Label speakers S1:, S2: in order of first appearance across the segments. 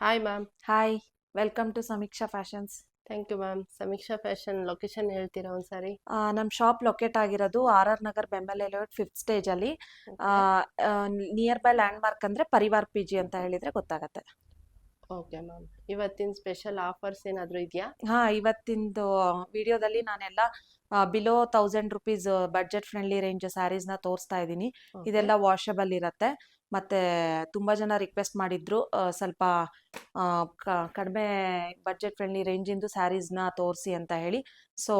S1: Hi ma'am.
S2: Hi, welcome to Sameeksha fashions.
S1: Thank you ma'am. Sameeksha fashion location ಹೇಳ್ತೀರಾ ಒಂದ್ಸಾರಿ?
S2: ನಮ್ಮ shop locate ಆಗಿರೋದು RR Nagar ಬೆಂಬಲ್ ಲೇಔಟ್ 5th ಸ್ಟೇಜಲ್ಲಿ.
S1: Okay.
S2: Nearby landmark ಅಂದರೆ ಪರಿವಾರ್ PG ಅಂತ ಹೇಳಿದರೆ ಗೊತ್ತಾಗತ್ತೆ.
S1: Okay ma'am. ಇವತ್ತಿನ ಸ್ಪೆಷಲ್ ಆಫರ್ಸ್ ಏನಾದರೂ ಇದೆಯಾ?
S2: ಇವತ್ತಿಂದು ವಿಡಿಯೋದಲ್ಲಿ ನಾನೆಲ್ಲ below 1000 rupees budget friendly range ಸ್ಯಾರೀಸ್ನ ತೋರಿಸ್ತಾ ಇದ್ದೀನಿ.
S1: ಓಕೆ.
S2: ಇದೆಲ್ಲ ವಾಷಬಲ್ ಇರುತ್ತೆ. ಮತ್ತು ತುಂಬ ಜನ ರಿಕ್ವೆಸ್ಟ್ ಮಾಡಿದ್ರು ಸ್ವಲ್ಪ ಕಡಿಮೆ ಬಡ್ಜೆಟ್ ಫ್ರೆಂಡ್ಲಿ ರೇಂಜಿಂದು ಸ್ಯಾರೀಸ್ನ ತೋರಿಸಿ ಅಂತ ಹೇಳಿ. ಸೊ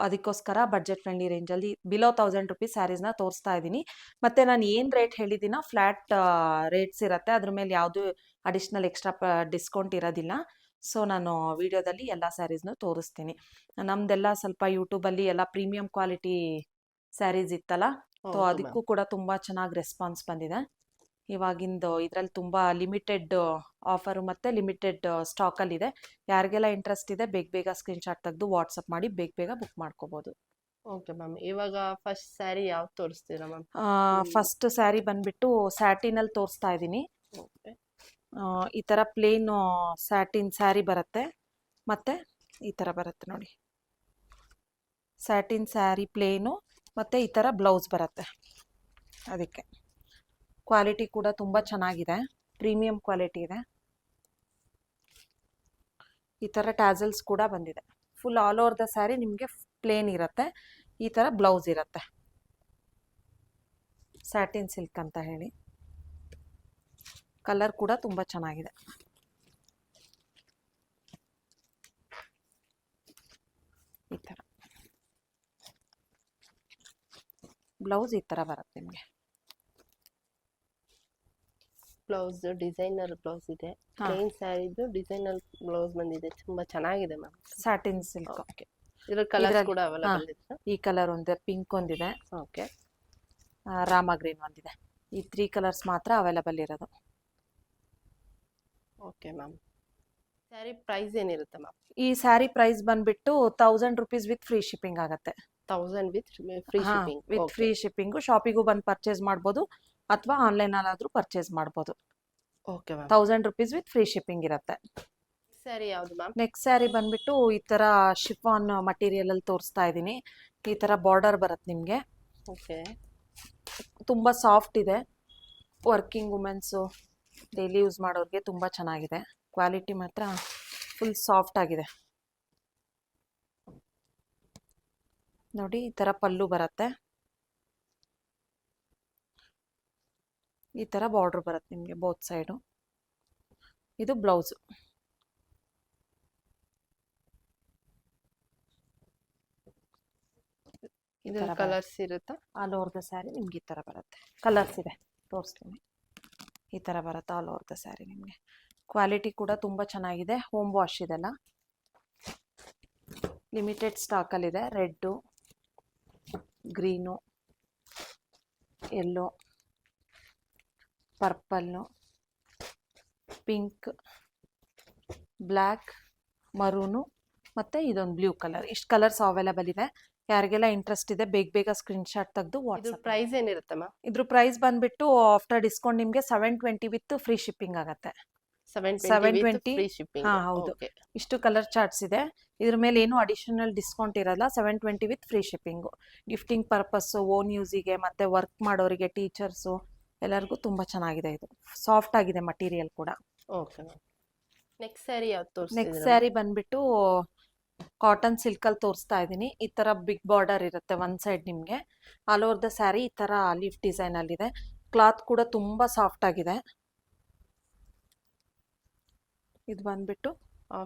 S2: ಅದಕ್ಕೋಸ್ಕರ ಬಡ್ಜೆಟ್ ಫ್ರೆಂಡ್ಲಿ ರೇಂಜಲ್ಲಿ ಬಿಲೋ 1000 ರುಪೀಸ್ ಸ್ಯಾರೀಸ್ನ ತೋರಿಸ್ತಾ ಇದ್ದೀನಿ. ಮತ್ತು ನಾನು ಏನು ರೇಟ್ ಹೇಳಿದ್ದೀನೋ ಫ್ಲ್ಯಾಟ್ ರೇಟ್ಸ್ ಇರುತ್ತೆ, ಅದ್ರ ಮೇಲೆ ಯಾವುದು ಅಡಿಷ್ನಲ್ ಎಕ್ಸ್ಟ್ರಾ ಡಿಸ್ಕೌಂಟ್ ಇರೋದಿಲ್ಲ. ಸೊ ನಾನು ವಿಡಿಯೋದಲ್ಲಿ ಎಲ್ಲ ಸ್ಯಾರೀಸ್ನು ತೋರಿಸ್ತೀನಿ. ನಮ್ದೆಲ್ಲ ಸ್ವಲ್ಪ ಯೂಟ್ಯೂಬಲ್ಲಿ ಎಲ್ಲ ಪ್ರೀಮಿಯಂ ಕ್ವಾಲಿಟಿ ಸ್ಯಾರೀಸ್ ಇತ್ತಲ್ಲ, ಸೊ
S1: ಹೌದು
S2: ಅದಕ್ಕೂ ಕೂಡ ತುಂಬ ಚೆನ್ನಾಗಿ ರೆಸ್ಪಾನ್ಸ್ ಬಂದಿದೆ. ಇವಾಗಿಂದು ಇದರಲ್ಲಿ ತುಂಬ ಲಿಮಿಟೆಡ್ ಆಫರು ಮತ್ತು ಲಿಮಿಟೆಡ್ ಸ್ಟಾಕಲ್ಲಿದೆ. ಯಾರಿಗೆಲ್ಲ ಇಂಟ್ರೆಸ್ಟ್ ಇದೆ ಬೇಗ ಬೇಗ ಸ್ಕ್ರೀನ್ಶಾಟ್ ತೆಗೆದು ವಾಟ್ಸಪ್ ಮಾಡಿ ಬೇಗ ಬೇಗ ಬುಕ್ ಮಾಡ್ಕೋಬೋದು.
S1: Okay ma'am. ಇವಾಗ ಫಸ್ಟ್ ಸ್ಯಾರಿ ಯಾವ್ದು ತೋರಿಸ್ತೀರಾ ಮ್ಯಾಮ್?
S2: ಫಸ್ಟ್ ಸ್ಯಾರಿ ಬಂದ್ಬಿಟ್ಟು ಸ್ಯಾಟಿನಲ್ಲಿ ತೋರಿಸ್ತಾ ಇದ್ದೀನಿ.
S1: ಓಕೆ.
S2: ಈ ಥರ ಪ್ಲೇನ್ ಸ್ಯಾಟಿನ್ ಸ್ಯಾರಿ ಬರುತ್ತೆ, ಮತ್ತು ಈ ಥರ ಬರುತ್ತೆ ನೋಡಿ, ಸ್ಯಾಟಿನ್ ಸ್ಯಾರಿ ಪ್ಲೇನು, ಮತ್ತು ಈ ಥರ ಬ್ಲೌಸ್ ಬರುತ್ತೆ. ಅದಕ್ಕೆ ಕ್ವಾಲಿಟಿ ಕೂಡ ತುಂಬ ಚೆನ್ನಾಗಿದೆ, ಪ್ರೀಮಿಯಂ ಕ್ವಾಲಿಟಿ ಇದೆ. ಈ ಥರ ಟ್ಯಾಸಲ್ಸ್ ಕೂಡ ಬಂದಿದೆ. Full all over the sari ನಿಮಗೆ ಪ್ಲೇನ್ ಇರುತ್ತೆ, ಈ ಥರ ಬ್ಲೌಸ್ ಇರುತ್ತೆ. ಸ್ಯಾಟಿನ್ ಸಿಲ್ಕ್ ಅಂತ ಹೇಳಿ. ಕಲರ್ ಕೂಡ ತುಂಬ ಚೆನ್ನಾಗಿದೆ. ಈ ಥರ ಬ್ಲೌಸ್ ಈ ಥರ ಬರುತ್ತೆ ನಿಮಗೆ.
S1: ಬ್ಲೌಸ್ ಡಿಸೈನರ್ ಬ್ಲೌಸ್ ಇದೆ.
S2: ಹಾ.
S1: ಪ್ಲೇನ್ ಸ್ಯಾರಿದು ಡಿಸೈನರ್ ಬ್ಲೌಸ್ ಬಂದಿದೆ, ತುಂಬಾ ಚೆನ್ನಾಗಿದೆ ಮ್ಯಾಮ್.
S2: Satin silk.
S1: ಓಕೆ. ಇದ್ರ ಕಲರ್ಸ್
S2: ಇದ್ರಲ್ಲಿ-
S1: ಕೂಡ ಅವೈಲೇಬಲ್ ಇದೆ.
S2: ಈ ಕಲರ್ ಒಂದಿದೆ, ಪಿಂಕ್ ಒಂದಿದೆ,
S1: ಓಕೆ.
S2: ರಾಮ ಗ್ರೀನ್ ಒಂದಿದೆ. ಈ 3 ಕಲರ್ಸ್ ಮಾತ್ರ ಅವೈಲೇಬಲ್ ಇರೋದು.
S1: Okay ma'am. ಸ್ಯಾರಿ ಪ್ರೈಸ್ ಏನಿರುತ್ತೆ ಮ್ಯಾಮ್?
S2: ಈ ಸ್ಯಾರಿ ಪ್ರೈಸ್ ಬಂದ್ಬಿಟ್ಟು 1000 ರುಪೀಸ್ ವಿತ್ ಫ್ರೀ ಶಿಪ್ಪಿಂಗ್ ಆಗುತ್ತೆ.
S1: 1000 with free shipping.
S2: With free shipping. ಶಾಪಿಗೂ ಬಂದು ಪರ್ಚೇಸ್ ಮಾಡ್ಬೋದು ಅಥವಾ ಆನ್ಲೈನಲ್ಲಾದರೂ ಪರ್ಚೇಸ್ ಮಾಡ್ಬೋದು.
S1: Okay ma'am.
S2: 1000 rupees with free shipping ಇರುತ್ತೆ.
S1: ಸ್ಯಾರಿ ಯಾವುದು ಮ್ಯಾಮ್?
S2: ನೆಕ್ಸ್ಟ್ ಸ್ಯಾರಿ ಬಂದ್ಬಿಟ್ಟು ಈ ಥರ ಶಿಫಾನ್ ಮಟೀರಿಯಲಲ್ಲಿ ತೋರಿಸ್ತಾ ಇದ್ದೀನಿ. ಈ ಥರ ಬಾರ್ಡರ್ ಬರುತ್ತೆ ನಿಮಗೆ.
S1: ಓಕೆ.
S2: ತುಂಬ ಸಾಫ್ಟ್ ಇದೆ. ವರ್ಕಿಂಗ್ ವುಮೆನ್ಸು ಡೈಲಿ ಯೂಸ್ ಮಾಡೋರಿಗೆ ತುಂಬ ಚೆನ್ನಾಗಿದೆ. ಕ್ವಾಲಿಟಿ ಮಾತ್ರ ಫುಲ್ ಸಾಫ್ಟ್ ಆಗಿದೆ ನೋಡಿ. ಈ ಥರ ಪಲ್ಲು ಬರುತ್ತೆ, ಈ ಥರ ಬಾರ್ಡ್ರ್ ಬರುತ್ತೆ ನಿಮಗೆ ಬೋತ್ ಸೈಡು. ಇದು ಬ್ಲೌಸು.
S1: ಇದರ ಕಲರ್ಸ್ ಇರುತ್ತಾ?
S2: ಆಲ್ ಓವರ್ ದ ಸ್ಯಾರಿ ನಿಮ್ಗೆ ಈ ಥರ ಬರುತ್ತೆ. ಕಲರ್ಸ್ ಇದೆ, ತೋರಿಸ್ತೀನಿ. ಈ ಥರ ಬರುತ್ತೆ ಆಲ್ ಓವರ್ ದ ಸ್ಯಾರಿ ನಿಮಗೆ. ಕ್ವಾಲಿಟಿ ಕೂಡ ತುಂಬ ಚೆನ್ನಾಗಿದೆ. ಹೋಮ್ ವಾಶ್ ಇದೆಲ್ಲ. ಲಿಮಿಟೆಡ್ ಸ್ಟಾಕಲ್ಲಿದೆ. Red, green, yellow, purple, pink, black, maroon ಮತ್ತು ಇದೊಂದು ಬ್ಲೂ ಕಲರ್. ಇಷ್ಟು ಕಲರ್ಸ್ ಅವೈಲೇಬಲ್ ಇದೆ. ಯಾರಿಗೆಲ್ಲ ಇಂಟ್ರೆಸ್ಟ್ ಇದೆ ಬೇಗ ಬೇಗ ಸ್ಕ್ರೀನ್ಶಾಟ್ ತೆಗೆದು
S1: ಇದ್ರ
S2: ವಾಟ್ಸಪ್.
S1: ಪ್ರೈಸ್ ಏನಿರುತ್ತೆ ಮ್ಯಾಮ್?
S2: ಇದ್ರ ಪ್ರೈಸ್ ಬಂದ್ಬಿಟ್ಟು ಆಫ್ಟರ್ ಡಿಸ್ಕೌಂಟ್ ನಿಮಗೆ 720 ವಿತ್ ಫ್ರೀ ಶಿಪ್ಪಿಂಗ್ ಆಗುತ್ತೆ.
S1: 720 ಫ್ರೀ ಶಿಪ್ಪಿಂಗ್.
S2: ಹಾಂ, ಹೌದು. ಇಷ್ಟು ಕಲರ್ ಚಾರ್ಟ್ಸ್ ಇದೆ. ಇದ್ರ ಮೇಲೆ ಏನು ಅಡಿಷನಲ್ ಡಿಸ್ಕೌಂಟ್ ಇರಲ್ಲ. 720 with free shipping. Gifting purpose, own ಯೂಸಿಗೆ, ಮತ್ತು ವರ್ಕ್ ಮಾಡೋರಿಗೆ, ಟೀಚರ್ಸು ಎಲ್ಲರಿಗೂ ತುಂಬ ಚೆನ್ನಾಗಿದೆ. ಇದು ಸಾಫ್ಟ್ ಆಗಿದೆ ಮಟೀರಿಯಲ್ ಕೂಡ.
S1: Okay ma'am. ನೆಕ್ಸ್ಟ್ ಸ್ಯಾರಿ ಯಾವ್ದು
S2: ನೆಕ್ಸ್ಟ್
S1: ತೋರಿಸ್ತಿದ್ದೀರಾ?
S2: ಸ್ಯಾರಿ ಬಂದ್ಬಿಟ್ಟು ಕಾಟನ್ ಸಿಲ್ಕಲ್ಲಿ ತೋರಿಸ್ತಾ ಇದ್ದೀನಿ. ಈ ಥರ ಬಿಗ್ ಬಾರ್ಡರ್ ಇರುತ್ತೆ ಒನ್ ಸೈಡ್ ನಿಮಗೆ. ಆಲ್ ಓವರ್ ದ ಸ್ಯಾರಿ ಈ ಥರ ಲೀಫ್ ಡಿಸೈನಲ್ಲಿದೆ. ಕ್ಲಾತ್ ಕೂಡ ತುಂಬ ಸಾಫ್ಟ್ ಆಗಿದೆ. ಇದು ಬಂದ್ಬಿಟ್ಟು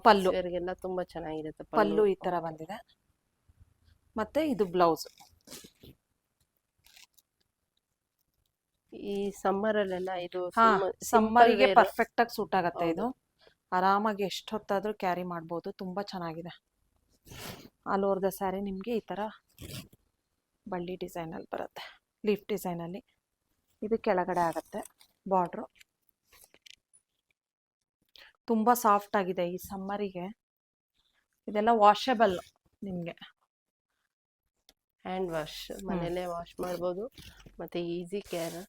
S2: ಪಲ್ಲು.
S1: ವೇರ್ಗೆಲ್ಲ ತುಂಬಾ ಚೆನ್ನಾಗಿರುತ್ತೆ
S2: ಪಲ್ಲು ಈ ಥರ ಬಂದಿದೆ. ಮತ್ತು ಇದು ಬ್ಲೌಸ್.
S1: ಈ ಸಮ್ಮರ್ ಅಲ್ಲೆಲ್ಲ ಇದು
S2: ಸಮ್ಮರಿಗೆ ಪರ್ಫೆಕ್ಟ್ ಆಗಿ ಸೂಟ್ ಆಗುತ್ತೆ. ಇದು ಆರಾಮಾಗಿ ಎಷ್ಟು ಹೊತ್ತಾದರೂ ಕ್ಯಾರಿ ಮಾಡ್ಬೋದು. ತುಂಬ ಚೆನ್ನಾಗಿದೆ. ಆಲ್ ಓವರ್ ದ ಸ್ಯಾರಿ ನಿಮಗೆ ಈ ಥರ ಬಳ್ಳಿ ಡಿಸೈನಲ್ಲಿ ಬರುತ್ತೆ, ಲೀಫ್ ಡಿಸೈನಲ್ಲಿ. ಇದು ಕೆಳಗಡೆ ಆಗುತ್ತೆ ಬಾರ್ಡ್ರು. ತುಂಬ ಸಾಫ್ಟ್ ಆಗಿದೆ ಈ ಸಮ್ಮರಿಗೆ. ಇದೆಲ್ಲ ವಾಷಬಲ್ ನಿಮಗೆ.
S1: ಹ್ಯಾಂಡ್ ವಾಶ್ ಮನೆಯಲ್ಲೇ ವಾಶ್ ಮಾಡ್ಬೋದು, ಮತ್ತೆ easy care.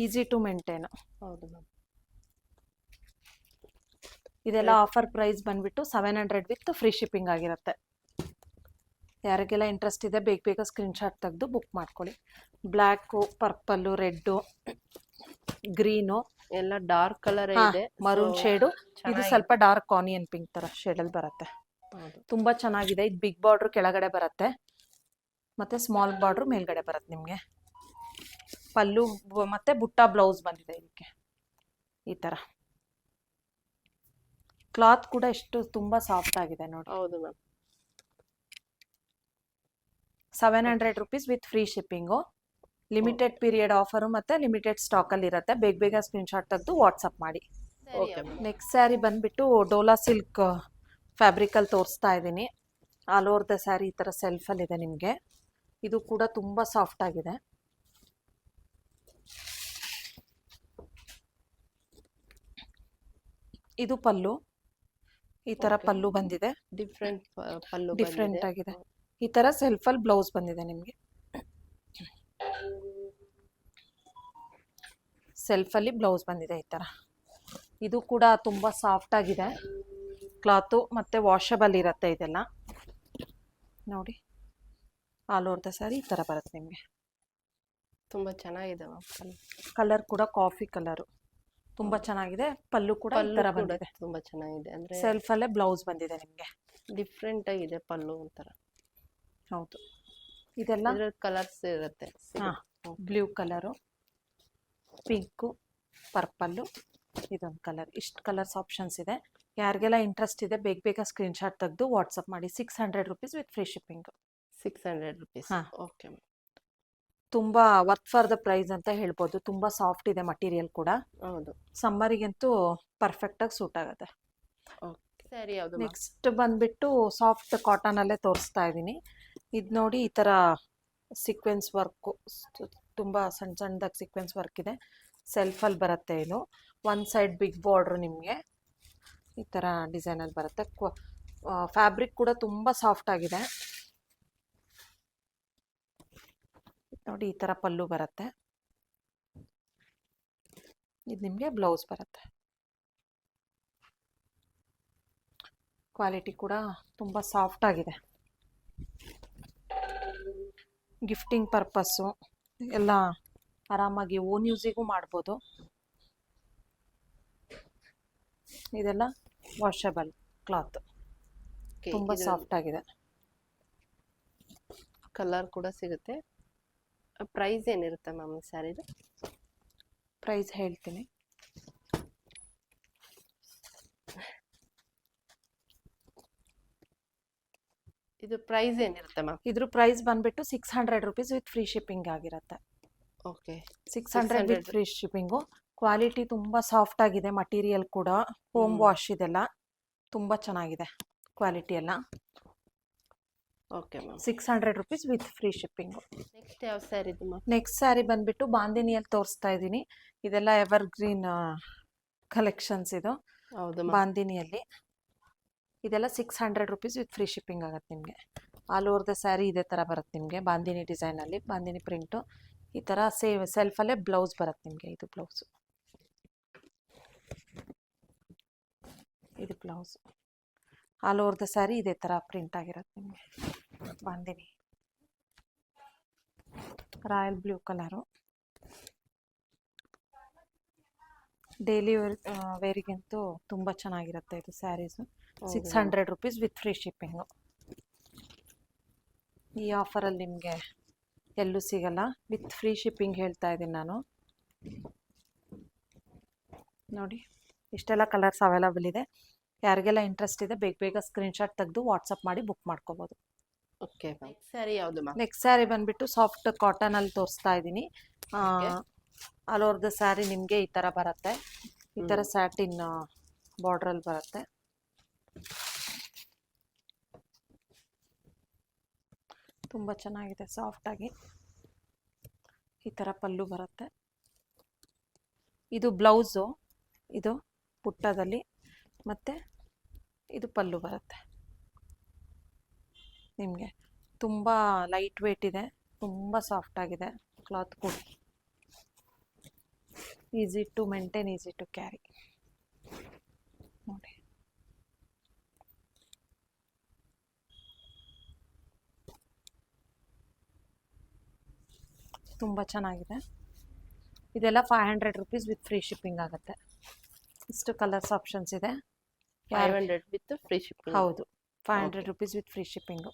S2: Easy to maintain.
S1: ಹೌದು ಮ್ಯಾಮ್.
S2: ಇದೆಲ್ಲ ಆಫರ್ ಪ್ರೈಸ್ ಬಂದ್ಬಿಟ್ಟು 700 ವಿತ್ ಫ್ರೀ ಶಿಪ್ಪಿಂಗ್ ಆಗಿರುತ್ತೆ. ಯಾರಿಗೆಲ್ಲ ಇಂಟ್ರೆಸ್ಟ್ ಇದೆ ಬೇಗ ಬೇಗ ಸ್ಕ್ರೀನ್ಶಾಟ್ ತೆಗೆದು ಬುಕ್ ಮಾಡ್ಕೊಳ್ಳಿ. ಬ್ಲ್ಯಾಕು, ಪರ್ಪಲ್ಲು, ರೆಡ್ಡು, ಗ್ರೀನು,
S1: ಎಲ್ಲ ಡಾರ್ಕ್ ಕಲರ್ ಇದೆ.
S2: Maroon shade. ಇದು ಸ್ವಲ್ಪ ಡಾರ್ಕ್ ಆನಿಯನ್ ಪಿಂಕ್ ತರ ಶೇಡಲ್ಲಿ ಬರುತ್ತೆ.
S1: ಹೌದು.
S2: ತುಂಬಾ ಚೆನ್ನಾಗಿದೆ. ಇದು ಬಿಗ್ ಬಾರ್ಡ್ರ್ ಕೆಳಗಡೆ ಬರುತ್ತೆ ಮತ್ತೆ ಸ್ಮಾಲ್ ಬಾರ್ಡ್ರ್ ಮೇಲ್ಗಡೆ ಬರುತ್ತೆ ನಿಮಗೆ. ಪಲ್ಲು ಮತ್ತೆ ಬುಟ್ಟ ಬ್ಲೌಸ್ ಬಂದಿದೆ ಇದಕ್ಕೆ ಈ ತರ. ಕ್ಲಾತ್ ಕೂಡ ಎಷ್ಟು ತುಂಬಾ ಸಾಫ್ಟ್ ಆಗಿದೆ ನೋಡಿ.
S1: ಹೌದು ma'am.
S2: 700 rupees with free shipping. Limited period offer ಮತ್ತೆ ಲಿಮಿಟೆಡ್ ಸ್ಟಾಕಲ್ಲಿ ಇರುತ್ತೆ. ಬೇಗ ಬೇಗ ಸ್ಕ್ರೀನ್ಶಾಟ್ ತೆಗೆದು ವಾಟ್ಸಪ್ ಮಾಡಿ. ನೆಕ್ಸ್ಟ್ ಸ್ಯಾರಿ ಬಂದ್ಬಿಟ್ಟು ಡೋಲಾ ಸಿಲ್ಕ್ ಫ್ಯಾಬ್ರಿಕಲ್ಲಿ ತೋರಿಸ್ತಾ ಇದ್ದೀನಿ. ಆಲ್ ಓವರ್ ದ ಸ್ಯಾರಿ ಈ ಥರ ಸೆಲ್ಫಲ್ಲಿದೆ ನಿಮಗೆ. ಇದು ಕೂಡ ತುಂಬ ಸಾಫ್ಟ್ ಆಗಿದೆ. ಇದು ಪಲ್ಲು, ಈ ಥರ ಪಲ್ಲು ಬಂದಿದೆ. ಡಿಫ್ರೆಂಟ್ ಆಗಿದೆ. ಈ ಥರ ಸೆಲ್ಫಲ್ಲಿ ಬ್ಲೌಸ್ ಬಂದಿದೆ ನಿಮಗೆ. ಸೆಲ್ಫಲ್ಲಿ ಬ್ಲೌಸ್ ಬಂದಿದೆ ಈ ಥರ. ಇದು ಕೂಡ ತುಂಬ ಸಾಫ್ಟ್ ಆಗಿದೆ ಕ್ಲಾತು, ಮತ್ತು ವಾಷಬಲ್ ಇರುತ್ತೆ ಇದೆಲ್ಲ. ನೋಡಿ ಆಲ್ ಓವರ್ ದ ಸ್ಯಾರಿ ಈ ಥರ ಬರುತ್ತೆ ನಿಮಗೆ.
S1: ತುಂಬ ಚೆನ್ನಾಗಿದೆ ಮ್ಯಾಮ್.
S2: ಕಲರ್ ಕೂಡ ಕಾಫಿ ಕಲರು, ತುಂಬ ಚೆನ್ನಾಗಿದೆ. ಪಲ್ಲು ಕೂಡ ಈ ಥರ ಬಂದಿದೆ.
S1: ತುಂಬ ಚೆನ್ನಾಗಿದೆ. ಅಂದರೆ
S2: ಸೆಲ್ಫಲ್ಲೇ ಬ್ಲೌಸ್ ಬಂದಿದೆ ನಿಮಗೆ.
S1: ಡಿಫ್ರೆಂಟ್ ಆಗಿದೆ ಪಲ್ಲು ಒಂಥರ.
S2: ಹೌದು. ಇದೆಲ್ಲ
S1: ಕಲರ್ಸ್ ಇರುತ್ತೆ.
S2: ಬ್ಲೂ ಕಲರು, ಪಿಂಕು, ಪರ್ಪಲ್ಲು, ಇದೊಂದು ಕಲರ್. ಇಷ್ಟು ಕಲರ್ಸ್ ಆಪ್ಷನ್ಸ್ ಇದೆ. ಯಾರಿಗೆಲ್ಲ ಇಂಟ್ರೆಸ್ಟ್ ಇದೆ ಬೇಗ ಬೇಗ ಸ್ಕ್ರೀನ್ಶಾಟ್ ತೆಗೆದು ವಾಟ್ಸಪ್ ಮಾಡಿ. 600 rupees with free shipping.
S1: 600 rupees. Okay.
S2: ತುಂಬ ವರ್ತ್ ಫಾರ್ ದ ಪ್ರೈಸ್ ಅಂತ ಹೇಳ್ಬೋದು. ತುಂಬ ಸಾಫ್ಟ್ ಇದೆ ಮಟೀರಿಯಲ್ ಕೂಡ.
S1: ಹೌದು.
S2: ಸಮ್ಮರಿಗಂತೂ ಪರ್ಫೆಕ್ಟಾಗಿ ಸೂಟ್ ಆಗುತ್ತೆ.
S1: ಸರಿ. ಯಾವುದು?
S2: ನೆಕ್ಸ್ಟ್ ಬಂದ್ಬಿಟ್ಟು ಸಾಫ್ಟ್ ಕಾಟನಲ್ಲೇ ತೋರಿಸ್ತಾ ಇದ್ದೀನಿ. ಇದು ನೋಡಿ ಈ ಥರ ಸೀಕ್ವೆನ್ಸ್ ವರ್ಕು, ತುಂಬ ಸಣ್ಣ ಸಣ್ಣದಾಗಿ ಸೀಕ್ವೆನ್ಸ್ ವರ್ಕ್ ಇದೆ. ಸೆಲ್ಫಲ್ಲಿ ಬರುತ್ತೆ ಇದು. ಒನ್ ಸೈಡ್ ಬಿಗ್ ಬಾರ್ಡ್ರು ನಿಮಗೆ ಈ ಥರ ಡಿಸೈನಲ್ಲಿ ಬರುತ್ತೆ. ಫ್ಯಾಬ್ರಿಕ್ ಕೂಡ ತುಂಬ ಸಾಫ್ಟ್ ಆಗಿದೆ ನೋಡಿ. ಈ ಥರ ಪಲ್ಲು ಬರುತ್ತೆ. ಇದು ನಿಮಗೆ ಬ್ಲೌಸ್ ಬರುತ್ತೆ. ಕ್ವಾಲಿಟಿ ಕೂಡ ತುಂಬ ಸಾಫ್ಟ್ ಆಗಿದೆ. ಗಿಫ್ಟಿಂಗ್ ಪರ್ಪಸ್ಸು ಎಲ್ಲ ಆರಾಮಾಗಿ ಓನ್ ಯೂಸಿಗೂ ಮಾಡ್ಬೋದು. ಇದೆಲ್ಲ ವಾಷಬಲ್ ಕ್ಲಾತ್, ತುಂಬ ಸಾಫ್ಟ್ ಆಗಿದೆ.
S1: ಕಲರ್ ಕೂಡ ಸಿಗುತ್ತೆ. ಪ್ರೈಸ್ ಏನಿರುತ್ತೆ ಮ್ಯಾಮ್ ಸ್ಯಾರಿದು?
S2: ಪ್ರೈಸ್ ಹೇಳ್ತೀನಿ.
S1: ಇದು ಪ್ರೈಸ್ ಏನಿರುತ್ತೆ ಮ್ಯಾಮ್?
S2: ಇದ್ರ ಪ್ರೈಸ್ ಬಂದ್ಬಿಟ್ಟು 600 ರುಪೀಸ್ ವಿತ್ ಫ್ರೀ ಶಿಪ್ಪಿಂಗ್ ಆಗಿರುತ್ತೆ.
S1: Okay.
S2: 600 with free shipping. Quality ತುಂಬ ಸಾಫ್ಟ್ ಆಗಿದೆ. ಮಟೀರಿಯಲ್ ಕೂಡ ಹೋಮ್ ವಾಶ್ ಇದೆಲ್ಲ ತುಂಬ ಚೆನ್ನಾಗಿದೆ ಕ್ವಾಲಿಟಿ ಎಲ್ಲ.
S1: Okay ma'am.
S2: 600 rupees with free shipping.
S1: Next ಯಾವ ಸ್ಯಾರಿ ಇದು ಮ್ಯಾಮ್?
S2: ನೆಕ್ಸ್ಟ್ ಸ್ಯಾರಿ ಬಂದ್ಬಿಟ್ಟು ಬಾಂದಿನಿಯಲ್ಲಿ ತೋರಿಸ್ತಾ ಇದ್ದೀನಿ. ಇದೆಲ್ಲ ಎವರ್ ಗ್ರೀನ್ ಕಲೆಕ್ಷನ್ಸ್ ಇದು.
S1: ಹೌದು.
S2: ಬಾಂದಿನಿಯಲ್ಲಿ ಇದೆಲ್ಲ 600 ರುಪೀಸ್ ವಿತ್ ಫ್ರೀ ಶಿಪ್ಪಿಂಗ್ ಆಗುತ್ತೆ ನಿಮಗೆ. ಆಲ್ ಓವರ್ ದ ಸ್ಯಾರಿ ಇದೇ ಥರ ಬರುತ್ತೆ ನಿಮಗೆ. ಬಾಂದಿನಿ ಡಿಸೈನಲ್ಲಿ ಬಾಂದಿನಿ ಪ್ರಿಂಟು ಈ ಥರ ಸೆಲ್ಫಲ್ಲೇ ಬ್ಲೌಸ್ ಬರುತ್ತೆ ನಿಮಗೆ. ಇದು ಬ್ಲೌಸು, ಇದು blouse. All over the sari ಇದೇ ಥರ ಪ್ರಿಂಟ್ ಆಗಿರುತ್ತೆ ನಿಮಗೆ. Bandhani royal blue colour. Daily ವೇರಿಗಂತೂ ತುಂಬ ಚೆನ್ನಾಗಿರುತ್ತೆ ಇದು saris. 600 rupees with free shipping. ಈ ಆಫರಲ್ಲಿ ನಿಮಗೆ ಎಲ್ಲೂ ಸಿಗಲ್ಲ. ವಿತ್ ಫ್ರೀ ಶಿಪ್ಪಿಂಗ್ ಹೇಳ್ತಾ ಇದ್ದೀನಿ ನಾನು. ನೋಡಿ ಇಷ್ಟೆಲ್ಲ ಕಲರ್ಸ್ ಅವೈಲಬಲ್ ಇದೆ. ಯಾರಿಗೆಲ್ಲ ಇಂಟ್ರೆಸ್ಟ್ ಇದೆ ಬೇಗ ಬೇಗ ಸ್ಕ್ರೀನ್ಶಾಟ್ ತೆಗೆದು ವಾಟ್ಸಪ್ ಮಾಡಿ ಬುಕ್ ಮಾಡ್ಕೋಬೋದು.
S1: ಓಕೆ. ಸ್ಯಾರಿ ಯಾವುದು ಮ್ಯಾಮ್?
S2: ನೆಕ್ಸ್ಟ್ ಸ್ಯಾರಿ ಬಂದ್ಬಿಟ್ಟು ಸಾಫ್ಟ್ ಕಾಟನಲ್ಲಿ ತೋರಿಸ್ತಾ ಇದ್ದೀನಿ. ಆಲ್ ಓವರ್ ದ ಸ್ಯಾರಿ ನಿಮಗೆ ಈ ಥರ ಬರುತ್ತೆ. ಈ ಥರ ಸ್ಯಾಟಿನ್ ಬಾರ್ಡ್ರಲ್ಲಿ ಬರುತ್ತೆ. ತುಂಬ ಚೆನ್ನಾಗಿದೆ ಸಾಫ್ಟಾಗಿ. ಈ ಥರ ಪಲ್ಲು ಬರುತ್ತೆ. ಇದು ಬ್ಲೌಸು, ಇದು ಪುಟ್ಟದಲ್ಲಿ, ಮತ್ತು ಇದು ಪಲ್ಲು ಬರುತ್ತೆ ನಿಮಗೆ. ತುಂಬ ಲೈಟ್ ವೇಟ್ ಇದೆ, ತುಂಬ ಸಾಫ್ಟ್ ಆಗಿದೆ ಕ್ಲಾತ್ ಕೂಡ. Easy to maintain, easy to carry. ನೋಡಿ, ತುಂಬ ಚೆನ್ನಾಗಿದೆ. ಇದೆಲ್ಲ 500 ರುಪೀಸ್ ವಿತ್ ಫ್ರೀ ಶಿಪ್ಪಿಂಗ್ ಆಗುತ್ತೆ. ಇಷ್ಟು ಕಲರ್ಸ್ ಆಪ್ಷನ್ಸ್ ಇದೆ.
S1: 500 ವಿತ್ ಫ್ರೀ ಶಿಪ್ಪಿಂಗ್.
S2: ಹೌದು, 500 rupees with free shipping.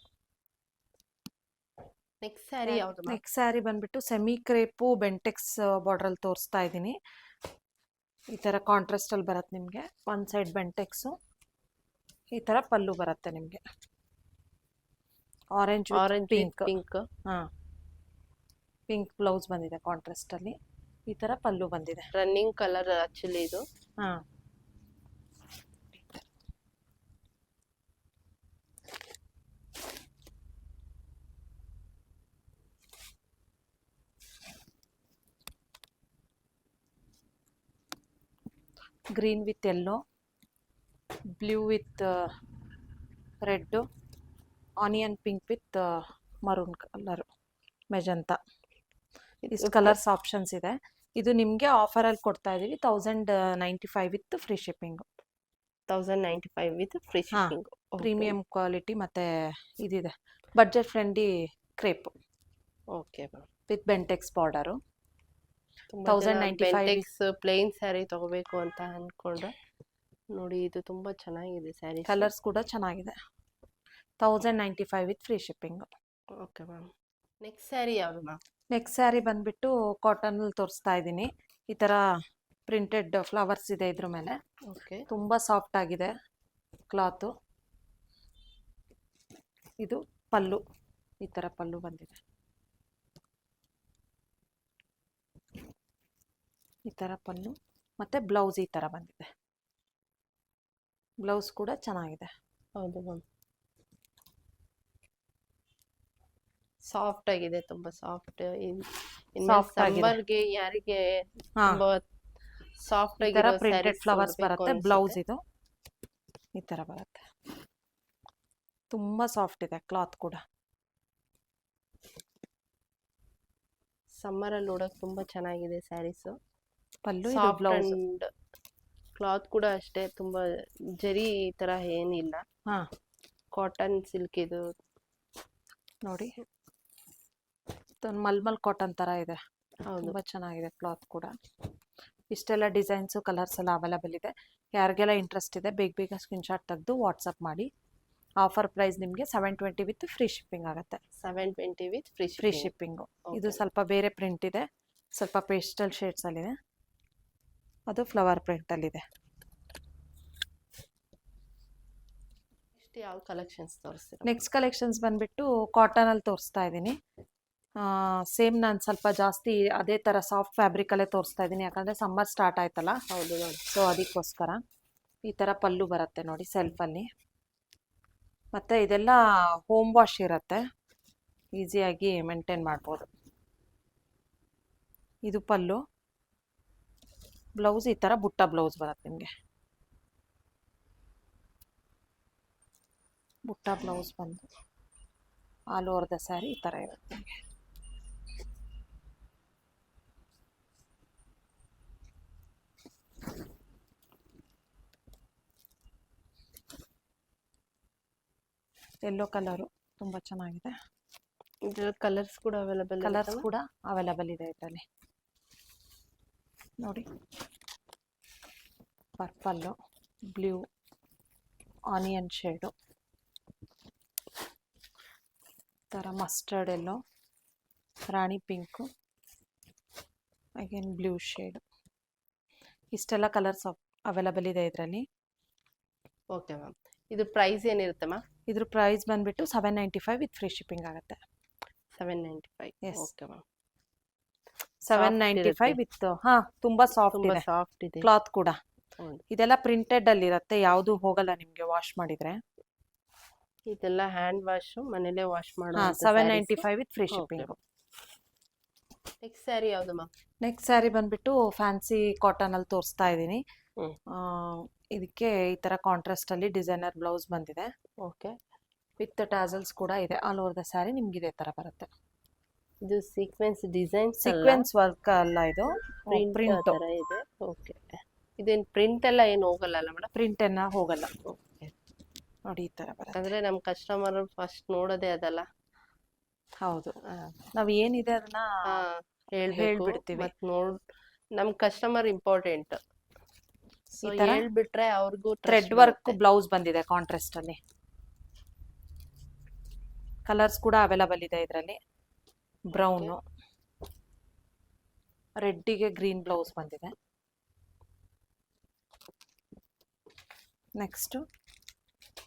S1: Next sari ಯಾವುದು?
S2: ನೆಕ್ಸ್ಟ್ ಸ್ಯಾರಿ ಬಂದ್ಬಿಟ್ಟು ಸೆಮಿ ಕ್ರೇಪು ಬೆಂಟೆಕ್ಸ್ ಬಾರ್ಡ್ರಲ್ಲಿ ತೋರಿಸ್ತಾ ಇದ್ದೀನಿ. ಈ ಥರ ಕಾಂಟ್ರಾಸ್ಟಲ್ಲಿ ಬರುತ್ತೆ ನಿಮಗೆ. ಒಂದು ಸೈಡ್ ಬೆಂಟೆಕ್ಸು, ಈ ಥರ ಪಲ್ಲು ಬರುತ್ತೆ ನಿಮಗೆ. Orange pink. ಹಾಂ, ಪಿಂಕ್ ಬ್ಲೌಸ್ ಬಂದಿದೆ ಕಾಂಟ್ರಾಸ್ಟಲ್ಲಿ. ಈ ಥರ ಪಲ್ಲು ಬಂದಿದೆ.
S1: ರನ್ನಿಂಗ್ ಕಲರ್ ಆಕ್ಚುಲಿ ಇದು.
S2: ಹಾಂ, green with yellow, blue with red, onion pink with maroon colour, magenta. ಇಷ್ಟು ಕಲರ್ಸ್ ಆಪ್ಷನ್ಸ್ ಇದೆ. ಇದು ನಿಮಗೆ ಆಫರಲ್ಲಿ ಕೊಡ್ತಾ ಇದ್ದೀವಿ 1095 with free shipping.
S1: 1095 with free shipping.
S2: Premium quality ಮತ್ತು ಇದಿದೆ budget friendly crepe.
S1: Okay ma'am.
S2: With Bentex border.
S1: 1095 plain sari ತಗೋಬೇಕು ಅಂತ ಅನ್ಕೊಂಡ್ರೆ ನೋಡಿ, ಇದು ತುಂಬಾ ಚೆನ್ನಾಗಿದೆ ಸ್ಯಾರಿ.
S2: ಕಲರ್ಸ್ ಕೂಡ ಚೆನ್ನಾಗಿದೆ. 1095 with free shipping.
S1: Okay ma'am. Next sari ಯಾವುದು ಮ್ಯಾಮ್?
S2: ನೆಕ್ಸ್ಟ್ ಸ್ಯಾರಿ ಬಂದ್ಬಿಟ್ಟು ಕಾಟನಲ್ಲಿ ತೋರಿಸ್ತಾ ಇದ್ದೀನಿ. ಈ ಥರ ಪ್ರಿಂಟೆಡ್ ಫ್ಲವರ್ಸ್ ಇದೆ ಇದ್ರ ಮೇಲೆ.
S1: ಓಕೆ.
S2: ತುಂಬ ಸಾಫ್ಟ್ ಆಗಿದೆ ಕ್ಲಾತು. ಇದು ಪಲ್ಲು, ಈ ಥರ ಪಲ್ಲು ಬಂದಿದೆ. ಈ ಥರ ಪಲ್ಲು ಮತ್ತು ಬ್ಲೌಸ್ ಈ ಥರ ಬಂದಿದೆ. ಬ್ಲೌಸ್ ಕೂಡ ಚೆನ್ನಾಗಿದೆ.
S1: ಹೌದು ಮ್ಯಾಮ್. ಸಾಫ್ಟ್ ಆಗಿದೆ, ತುಂಬಾ ಸಾಫ್ಟ್.
S2: ಸಾಫ್ಟ್ ಆಗಿದೆ.
S1: ಸಮ್ಮರ್ಗೆ ಯಾರಿಗೆ
S2: ಹಾ,
S1: ತುಂಬಾ ಸಾಫ್ಟ್
S2: ಈ ಥರ
S1: ಆಗಿರೋ
S2: ಪ್ರಿಂಟೆಡ್ ಫ್ಲವರ್ಸ್ ಬರುತ್ತೆ. ಬ್ಲೌಸ್ ಇದು ಈ ಥರ ಬರುತ್ತೆ. ತುಂಬ ಸಾಫ್ಟ್ ಇದೆ ಕ್ಲಾತ್ ಕೂಡ.
S1: ಸಮ್ಮರ್ ಅಲ್ಲಿ ನೋಡಕ್ ತುಂಬಾ ಚೆನ್ನಾಗಿದೆ ಸ್ಯಾರೀಸ್.
S2: ಪಲ್ಲು, ಇದು ಬ್ಲೌಸ್.
S1: ಅಂಡ್ ಕ್ಲಾತ್ ಕೂಡ ಅಷ್ಟೇ, ತುಂಬಾ ಜರಿ ಈ ತರ ಏನಿಲ್ಲ.
S2: ಹಾ,
S1: ಕಾಟನ್ ಸಿಲ್ಕ್ ಇದು.
S2: ನೋಡಿ, ಮಲ್ಮಲ್ ಕಾಟನ್ ಥರ ಇದೆ.
S1: ಹೌದು.
S2: ತುಂಬ ಚೆನ್ನಾಗಿದೆ ಕ್ಲಾತ್ ಕೂಡ. ಇಷ್ಟೆಲ್ಲ ಡಿಸೈನ್ಸು ಕಲರ್ಸ್ ಎಲ್ಲ ಅವೈಲಬಲ್ ಇದೆ. ಯಾರಿಗೆಲ್ಲ ಇಂಟ್ರೆಸ್ಟ್ ಇದೆ ಬೇಗ ಬೇಗ ಸ್ಕ್ರೀನ್ಶಾಟ್ ತೆಗೆದು ವಾಟ್ಸಪ್ ಮಾಡಿ. ಆಫರ್ ಪ್ರೈಸ್ ನಿಮಗೆ 720 ವಿತ್ ಫ್ರೀ ಶಿಪ್ಪಿಂಗ್ ಆಗುತ್ತೆ.
S1: 720 ವಿತ್
S2: ಫ್ರೀ ಶಿಪ್ಪಿಂಗು. ಇದು ಸ್ವಲ್ಪ ಬೇರೆ ಪ್ರಿಂಟ್ ಇದೆ, ಸ್ವಲ್ಪ ಪೇಸ್ಟಲ್ ಶೇಡ್ಸಲ್ಲಿದೆ. ಅದು ಫ್ಲವರ್ ಪ್ರಿಂಟಲ್ಲಿದೆ.
S1: ನೆಕ್ಸ್ಟ್ ಯಾವ ಕಲೆಕ್ಷನ್ಸ್ ತೋರಿಸ್ತೀರಾ?
S2: ನೆಕ್ಸ್ಟ್ ಕಲೆಕ್ಷನ್ಸ್ ಬಂದ್ಬಿಟ್ಟು ಕಾಟನಲ್ಲಿ ತೋರಿಸ್ತಾ ಇದ್ದೀನಿ. ಸೇಮ್ ನಾನು ಸ್ವಲ್ಪ ಜಾಸ್ತಿ ಅದೇ ಥರ ಸಾಫ್ಟ್ ಫ್ಯಾಬ್ರಿಕಲ್ಲೇ ತೋರಿಸ್ತಾ ಇದ್ದೀನಿ, ಯಾಕಂದರೆ ಸಮ್ಮರ್ ಸ್ಟಾರ್ಟ್ ಆಯ್ತಲ್ಲ.
S1: ಹೌದು ಮ್ಯಾಮ್.
S2: ಸೊ ಅದಕ್ಕೋಸ್ಕರ ಈ ಥರ ಪಲ್ಲು ಬರುತ್ತೆ ನೋಡಿ ಸೆಲ್ಫಲ್ಲಿ. ಮತ್ತು ಇದೆಲ್ಲ ಹೋಮ್ ವಾಶ್ ಇರುತ್ತೆ, ಈಸಿಯಾಗಿ ಮೇಂಟೈನ್ ಮಾಡ್ಬೋದು. ಇದು ಪಲ್ಲು. ಬ್ಲೌಸ್ ಈ ಥರ ಬುಟ್ಟ ಬ್ಲೌಸ್ ಬರುತ್ತೆ ನಿಮಗೆ. ಬುಟ್ಟ ಬ್ಲೌಸ್ ಬಂದು ಆಲ್ ಓವರ್ ದ ಸ್ಯಾರಿ ಈ ಥರ ಇರುತ್ತೆ ನಿಮಗೆ. ಯೆಲ್ಲೋ ಕಲರು ತುಂಬ ಚೆನ್ನಾಗಿದೆ.
S1: ಇದ್ರಲ್ಲಿ ಕಲರ್ಸ್ ಕೂಡ ಅವೈಲಬಲ್
S2: ಕಲರ್ಸ್ ಕೂಡ ಅವೈಲಬಲ್ ಇದೆ ಇದರಲ್ಲಿ. ನೋಡಿ, ಪರ್ಪಲ್ಲು, ಬ್ಲೂ, ಆನಿಯನ್ ಶೇಡು, ಥರ ಮಸ್ಟರ್ಡ್ ಎಲ್ಲೋ, ರಾಣಿ ಪಿಂಕು, ಅಗೇನ್ ಬ್ಲೂ ಶೇಡು. ಇಷ್ಟೆಲ್ಲ ಕಲರ್ಸ್ ಅವೈಲಬಲ್ ಇದೆ ಇದರಲ್ಲಿ.
S1: Okay ma'am. ಇದು ಪ್ರೈಸ್ ಏನಿರುತ್ತೆ ಮ್ಯಾಮ್?
S2: ಇದ್ರ ಪ್ರೈಸ್ ಬಂದ್ಬಿಟ್ಟು 795 ವಿತ್ ಫ್ರೀ ಶಿಪ್ಪಿಂಗ್ ಆಗುತ್ತೆ.
S1: 795.
S2: Yes.
S1: Okay ma'am.
S2: 795 ವಿತ್ ತುಂಬಾ ಸಾಫ್ಟ್
S1: ತುಂಬಾ
S2: ಇದೆ
S1: ಸಾಫ್ಟ್ ಇದೆ.
S2: ಕ್ಲಾತ್ ಕೂಡ.
S1: ಹೌದು.
S2: ಇದೆಲ್ಲ ಪ್ರಿಂಟೆಡ್ ಅಲ್ಲಿ ಇರುತ್ತೆ, ಯಾವುದು ಹೋಗಲ್ಲ ನಿಮ್ಗೆ ವಾಶ್ ಮಾಡಿದ್ರೆ.
S1: ಇದೆಲ್ಲ ಹ್ಯಾಂಡ್ ವಾಶ್, ಮನೇಲೆ ವಾಶ್ ಮಾಡೋ.
S2: 795 with free shipping.
S1: Next sari ಯಾವುದು ಮ್ಯಾಮ್?
S2: ನೆಕ್ಸ್ಟ್ ಸ್ಯಾರಿ ಬಂದ್ಬಿಟ್ಟು ಫ್ಯಾನ್ಸಿ ಕಾಟನ್ ಅಲ್ಲಿ ತೋರಿಸ್ತಾ ಇದ್ದೀನಿ.
S1: ಹ್ಮ್.
S2: ಇದಕ್ಕೆ ಈ ತರ ಕಾಂಟ್ರಾಸ್ಟ್ ಅಲ್ಲಿ ಡಿಸೈನರ್ ಬ್ಲೌಸ್ ಬಂದಿದೆ.
S1: ಓಕೆ.
S2: ವಿತ್ ಟಾಸಲ್ಸ್ ಕೂಡ ಇದೆ. ಆಲ್ ಓವರ್ ದ ಸ್ಯಾರಿ ನಿಮ್ಗೆ ಇದೇ ತರ ಬರುತ್ತೆ.
S1: ಇದು ಸೀಕ್ವೆನ್ಸ್ ಡಿಸೈನ್ಸ್ ಅಲ್ಲ,
S2: ಸೀಕ್ವೆನ್ಸ್ ವರ್ಕ್ ಅಲ್ಲ ಇದು,
S1: ಪ್ರಿಂಟ್
S2: ಪ್ರಿಂಟ್.
S1: ತರ ಇದೆ. ಓಕೆ, ಇದೇನು ಪ್ರಿಂಟ್ ಎಲ್ಲ ಏನು ಹೋಗಲ್ಲ ಅಲ್ಲ ಮೇಡಮ್?
S2: ಪ್ರಿಂಟ್ ಏನ ಹೋಗಲ್ಲ. ನೋಡಿ ಈ ತರ ಬರುತ್ತೆ.
S1: ಅಂದ್ರೆ ನಮ್ಮ ಕಸ್ಟಮರ್ ಫಸ್ಟ್ ನೋಡೋದೇ ಅದಲ್ಲ.
S2: ಹೌದು,
S1: ಆ,
S2: ನಾವ್ ಏನಿದೆ ಅದನ್ನ
S1: ಆ, ಹೇಳ್ಬೇಕು.
S2: ಹೇಳ್ಬಿಡ್ತೀವಿ.
S1: ಮತ್ ನಮ್ ಕಸ್ಟಮರ್ ಇಂಪಾರ್ಟೆಂಟ್. ಸೊ
S2: ಈ ತರ
S1: ಹೇಳ್ಬಿಟ್ರೆ ಅವ್ರಿಗೂ
S2: ಥ್ರೆಡ್ ವರ್ಕ್ ಬ್ಲೌಸ್ ಬಂದಿದೆ ಕಾಂಟ್ರಾಸ್ಟ್ ಅಲ್ಲಿ. ಕಲರ್ಸ್ ಕೂಡ ಅವೈಲಬಲ್ ಇದೆ ಇದರಲ್ಲಿ. ಬ್ರೌನು, ರೆಡ್ಡಿಗೆ ಗ್ರೀನ್ ಬ್ಲೌಸ್ ಬಂದಿದೆ. ನೆಕ್ಸ್ಟ್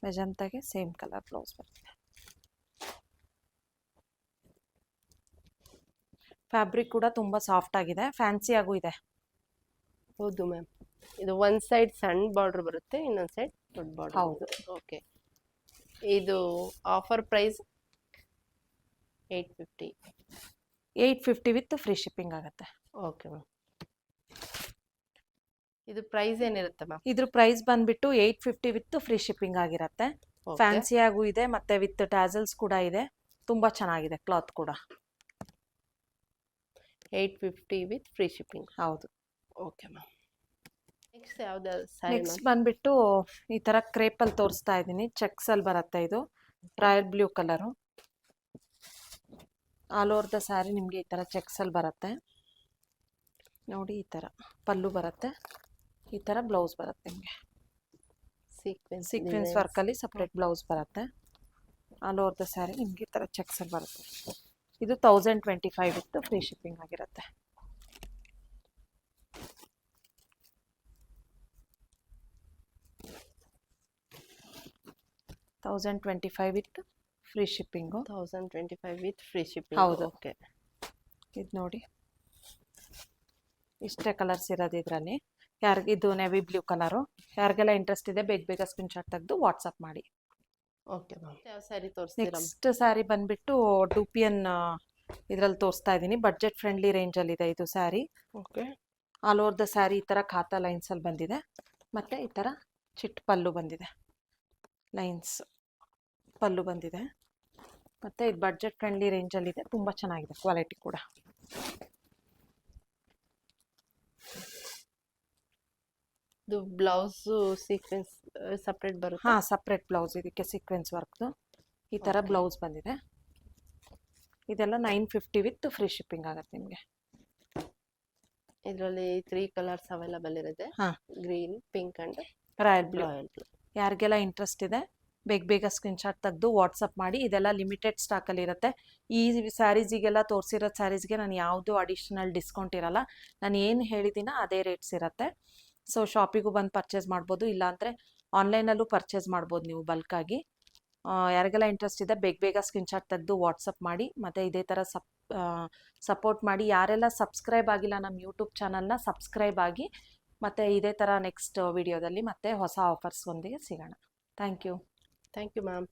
S2: ಮೆಜಂತಾಗೆ ಸೇಮ್ ಕಲರ್ ಬ್ಲೌಸ್ ಬಂದಿದೆ. ಫ್ಯಾಬ್ರಿಕ್ ಕೂಡ ತುಂಬಾ ಸಾಫ್ಟ್ ಆಗಿದೆ, ಫ್ಯಾನ್ಸಿ ಆಗೂ ಇದೆ.
S1: ಹೌದು ಮ್ಯಾಮ್. ಇದು ಒಂದ್ ಸೈಡ್ ಸಣ್ಣ ಬಾರ್ಡರ್ ಬರುತ್ತೆ, ಇನ್ನೊಂದ್ ಸೈಡ್ ದೊಡ್ಡ ಬಾರ್ಡರ್.
S2: ಹೌದು.
S1: ಓಕೆ, ಇದು offer price 850.
S2: 850 with free shipping ಆಗುತ್ತೆ.
S1: Okay ma'am. ಇದು ಪ್ರೈಸ್ ಏನಿರುತ್ತೆ ಮ್ಯಾಮ್?
S2: ಇದ್ರ ಪ್ರೈಸ್ ಬಂದ್ಬಿಟ್ಟು 850 ವಿತ್ ಫ್ರೀ ಶಿಪ್ಪಿಂಗ್ ಆಗಿರುತ್ತೆ.
S1: Okay.
S2: ಫ್ಯಾನ್ಸಿ ಆಗೂ ಇದೆ ಮತ್ತೆ ವಿತ್ ಟ್ಯಾಸಲ್ಸ್ ಕೂಡ ಇದೆ. ತುಂಬಾ ಚೆನ್ನಾಗಿದೆ ಕ್ಲಾತ್ ಕೂಡ.
S1: 850 ವಿತ್ ಫ್ರೀ ಶಿಪ್ಪಿಂಗ್.
S2: ಹೌದು.
S1: Okay ma'am. ನೆಕ್ಸ್ಟ್ ಯಾವ್ದು ಸ್ಯಾರಿ
S2: ನೆಕ್ಸ್ಟ್ ಬಂದ್ಬಿಟ್ಟು ಈ ತರ ಕ್ರೇಪ್ ಅಲ್ಲಿ ತೋರಿಸ್ತಾ ಇದ್ದೀನಿ. ಚೆಕ್ಸ್ ಅಲ್ಲಿ ಬರುತ್ತೆ ಇದು, royal blue colour. All over the sari ನಿಮ್ಗೆ ಈ ತರ ಚೆಕ್ಸ್ ಅಲ್ಲಿ ಬರುತ್ತೆ. ನೋಡಿ ಈ ತರ ಪಲ್ಲು ಬರುತ್ತೆ, ಈ ತರ ಬ್ಲೌಸ್ ಬರುತ್ತೆ ನಿಮ್ಗೆ. ಸೀಕ್ವೆನ್ಸ್ ವರ್ಕ್ ಅಲ್ಲಿ ಸಪ್ರೇಟ್ ಬ್ಲೌಸ್ ಬರುತ್ತೆ. ಆಲ್ ಓವರ್ ದ ಸ್ಯಾರಿ ನಿಮ್ಗೆ ಈ ತರ ಚೆಕ್ಸ್ ಅಲ್ಲಿ ಬರುತ್ತೆ. ಇದು 1025 ವಿತ್ ಫ್ರೀ ಶಿಪ್ಪಿಂಗ್ ಆಗಿರುತ್ತೆ. $1025 with free shipping.
S1: 1025 with free shipping.
S2: ಹೌದು.
S1: ಓಕೆ,
S2: ಇದು ನೋಡಿ ಇಷ್ಟೇ ಕಲರ್ಸ್ ಇರೋದು ಇದರಲ್ಲಿ. ಇದು ನೆವಿ ಬ್ಲೂ ಕಲರು. ಯಾರಿಗೆಲ್ಲ ಇಂಟ್ರೆಸ್ಟ್ ಇದೆ ಬೇಗ ಸ್ಕ್ರೀನ್ಶಾಟ್ ತೆಗೆದು ವಾಟ್ಸಪ್ ಮಾಡಿ.
S1: Okay ma'am. ಯಾವ ಸ್ಯಾರಿ ತೋರಿಸ್ತೀರಾ?
S2: ನೆಕ್ಸ್ಟ್ ಸ್ಯಾರಿ ಬಂದ್ಬಿಟ್ಟು ಡೂಪಿಯನ್ ಇದ್ರಲ್ಲಿ ತೋರಿಸ್ತಾ ಇದ್ದೀನಿ. ಬಡ್ಜೆಟ್ ಫ್ರೆಂಡ್ಲಿ ರೇಂಜ್ ಅಲ್ಲಿ ಇದೆ ಇದು sari.
S1: Okay,
S2: all over the sari ಈ ತರ ಖಾತಾ ಲೈನ್ಸ್ ಅಲ್ಲಿ ಬಂದಿದೆ, ಮತ್ತೆ ಈ ತರ ಚಿಟ್ ಪಲ್ಲು ಬಂದಿದೆ, ಲೈನ್ಸ್ ಪಲ್ಲು ಬಂದಿದೆ. ಮತ್ತೆ ಇದು ಬಡ್ಜೆಟ್ ಫ್ರೆಂಡ್ಲಿ ರೇಂಜ್ ಅಲ್ಲಿ ಇದೆ, ತುಂಬಾ ಚೆನ್ನಾಗಿದೆ ಕ್ವಾಲಿಟಿ ಕೂಡ.
S1: ಇದು ಬ್ಲೌಸ್ ಸೀಕ್ವೆನ್ಸ್ ಸಪ್ರೇಟ್ ಬರುತ್ತೆ?
S2: ಹಾ, ಸಪ್ರೇಟ್ ಬ್ಲೌಸ್ ಇದಕ್ಕೆ ಸೀಕ್ವೆನ್ಸ್ ವರ್ಕ್ದು ಈ ತರ
S1: Okay.
S2: ಬ್ಲೌಸ್ ಬಂದಿದೆ. ಇದೆಲ್ಲ 950 ವಿತ್ ಫ್ರೀ ಶಿಪ್ಪಿಂಗ್ ಆಗುತ್ತೆ ನಿಮಗೆ.
S1: ಇದರಲ್ಲಿ 3 ಕಲರ್ಸ್ ಅವೈಲಬಲ್ ಇರುತ್ತೆ.
S2: ಹಾ,
S1: green, pink and
S2: royal blue.
S1: Royal blue.
S2: ಯಾರಿಗೆಲ್ಲ ಇಂಟ್ರೆಸ್ಟ್ ಇದೆ ಬೇಗ ಸ್ಕ್ರೀನ್ಶಾಟ್ ತೆಗೆದು ವಾಟ್ಸಪ್ ಮಾಡಿ. ಇದೆಲ್ಲ ಲಿಮಿಟೆಡ್ ಸ್ಟಾಕಲ್ಲಿ ಇರುತ್ತೆ. ಈ ಸ್ಯಾರೀಸಿಗೆಲ್ಲ ತೋರಿಸಿರೋ ಸ್ಯಾರೀಸ್ಗೆ ನಾನು ಯಾವುದು ಅಡಿಷ್ನಲ್ ಡಿಸ್ಕೌಂಟ್ ಇರಲ್ಲ. ನಾನು ಏನು ಹೇಳಿದ್ದೀನ ಅದೇ ರೇಟ್ಸ್ ಇರುತ್ತೆ. ಸೊ ಶಾಪಿಗೂ ಬಂದು ಪರ್ಚೇಸ್ ಮಾಡ್ಬೋದು, ಇಲ್ಲಾಂದರೆ ಆನ್ಲೈನಲ್ಲೂ ಪರ್ಚೇಸ್ ಮಾಡ್ಬೋದು ನೀವು ಬಲ್ಕಾಗಿ. ಯಾರಿಗೆಲ್ಲ ಇಂಟ್ರೆಸ್ಟ್ ಇದೆ ಬೇಗ ಸ್ಕ್ರೀನ್ಶಾಟ್ ತೆಗೆದು ವಾಟ್ಸಪ್ ಮಾಡಿ. ಮತ್ತು ಇದೇ ಥರ ಸಪೋರ್ಟ್ ಮಾಡಿ. ಯಾರೆಲ್ಲ ಸಬ್ಸ್ಕ್ರೈಬ್ ಆಗಿಲ್ಲ ನಮ್ಮ ಯೂಟ್ಯೂಬ್ ಚಾನಲ್ನ ಸಬ್ಸ್ಕ್ರೈಬ್ ಆಗಿ. ಮತ್ತು ಇದೇ ಥರ ನೆಕ್ಸ್ಟ್ ವಿಡಿಯೋದಲ್ಲಿ ಮತ್ತೆ ಹೊಸ ಆಫರ್ಸ್ ಒಂದಿಗೆ ಸಿಗೋಣ. Thank you.
S1: Thank you ma'am.